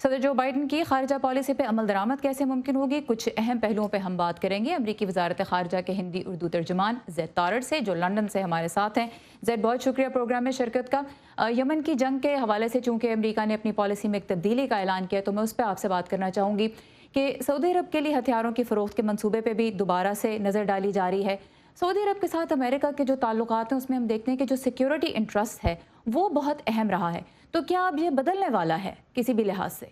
सदर जो बाइडन की खारजा पॉलिसी पे अमल दरामद कैसे मुमकिन होगी, कुछ अहम पहलुओं पे हम बात करेंगे। अमरीकी वजारत खारजा के हिंदी उर्दू तर्जुमान जैद तारड़ से, जो लंदन से हमारे साथ हैं। जैद, बहुत शुक्रिया प्रोग्राम में शिरकत का। यमन की जंग के हवाले से चूँकि अमरीका ने अपनी पॉलिसी में एक तब्दीली का ऐलान किया, तो मैं उस पर आपसे बात करना चाहूँगी कि सऊदी अरब के लिए हथियारों की फ़रोख्त के मनसूबे पर भी दोबारा से नज़र डाली जा रही है। सऊदी अरब के साथ अमेरिका के जो ताल्लुकात हैं, उसमें हम देखते हैं कि जो सिक्योरिटी इंटरेस्ट है वो बहुत अहम रहा है। तो क्या अब ये बदलने वाला है किसी भी लिहाज से?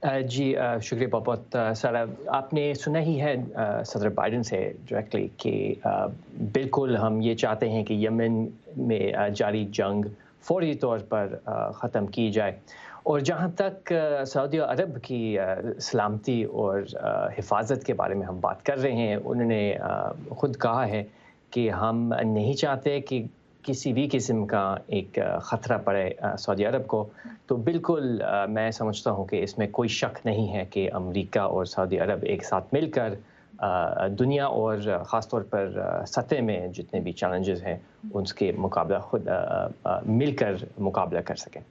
जी शुक्रिया बहुत बहुत सारा। आपने सुना ही है सदर बाइडन से डायरेक्टली कि बिल्कुल हम ये चाहते हैं कि यमन में जारी जंग फौरी तौर पर ख़त्म की जाए। और जहाँ तक सऊदी अरब की सलामती और हिफाजत के बारे में हम बात कर रहे हैं, उन्होंने ख़ुद कहा है कि हम नहीं चाहते कि किसी भी किस्म का एक ख़तरा पड़े सऊदी अरब को। तो बिल्कुल मैं समझता हूँ कि इसमें कोई शक नहीं है कि अमेरिका और सऊदी अरब एक साथ मिलकर दुनिया और ख़ास तौर पर सतह में जितने भी चैलेंजेस हैं उसके मुकाबला खुद मिलकर मुकाबला कर सकें।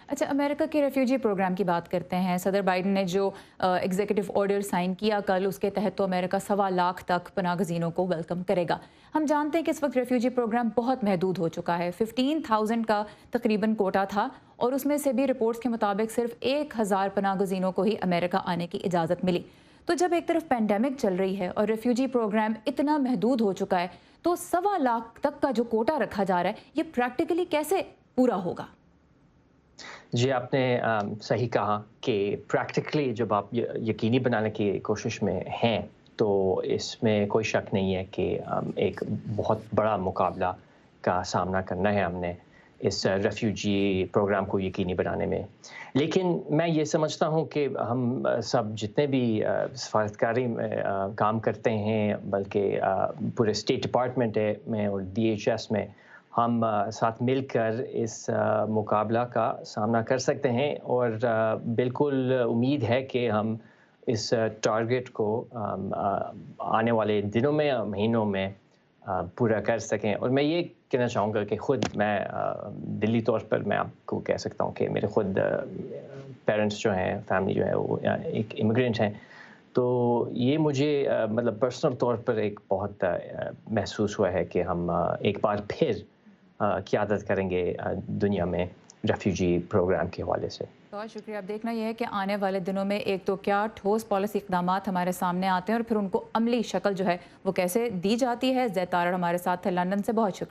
अच्छा, अमेरिका के रेफ्यूजी प्रोग्राम की बात करते हैं। सदर बाइडन ने जो एग्जीक्यूटिव ऑर्डर साइन किया कल, उसके तहत तो अमेरिका 1.25 लाख तक पनाहगज़ीनों को वेलकम करेगा। हम जानते हैं कि इस वक्त रेफ्यूजी प्रोग्राम बहुत महदूद हो चुका है। 15,000 का तकरीबन कोटा था और उसमें से भी रिपोर्ट्स के मुताबिक सिर्फ 1,000 पनाहगज़ीनों को ही अमेरिका आने की इजाज़त मिली। तो जब एक तरफ पेंडेमिक चल रही है और रेफ्यूजी प्रोग्राम इतना महदूद हो चुका है, तो 1.25 लाख तक का जो कोटा रखा जा रहा है, ये प्रैक्टिकली कैसे पूरा होगा? जी, आपने सही कहा कि प्रैक्टिकली जब आप यकीनी बनाने की कोशिश में हैं, तो इसमें कोई शक नहीं है कि एक बहुत बड़ा मुकाबला का सामना करना है हमने इस रेफ्यूजी प्रोग्राम को यकीनी बनाने में। लेकिन मैं ये समझता हूँ कि हम सब जितने भी सफारतकारी में काम करते हैं, बल्कि पूरे स्टेट डिपार्टमेंट में और DHS में हम साथ मिलकर इस मुकाबला का सामना कर सकते हैं। और बिल्कुल उम्मीद है कि हम इस टारगेट को आने वाले दिनों में या महीनों में पूरा कर सकें। और मैं ये कहना चाहूँगा कि ख़ुद मैं दिली तौर पर मैं आपको कह सकता हूँ कि मेरे ख़ुद पेरेंट्स जो हैं, फैमिली जो है, वो एक इमिग्रेंट हैं। तो ये मुझे मतलब पर्सनल तौर पर एक बहुत महसूस हुआ है कि हम एक बार फिर क़यादत करेंगे दुनिया में रेफ्यूजी प्रोग्राम के हवाले से। बहुत शुक्रिया। अब देखना यह है कि आने वाले दिनों में एक तो क्या ठोस पॉलिसी इक़दामात हमारे सामने आते हैं और फिर उनको अमली शक्ल जो है वो कैसे दी जाती है। जैद तारड़ हमारे साथ थे लंदन से, बहुत शुक्रिया।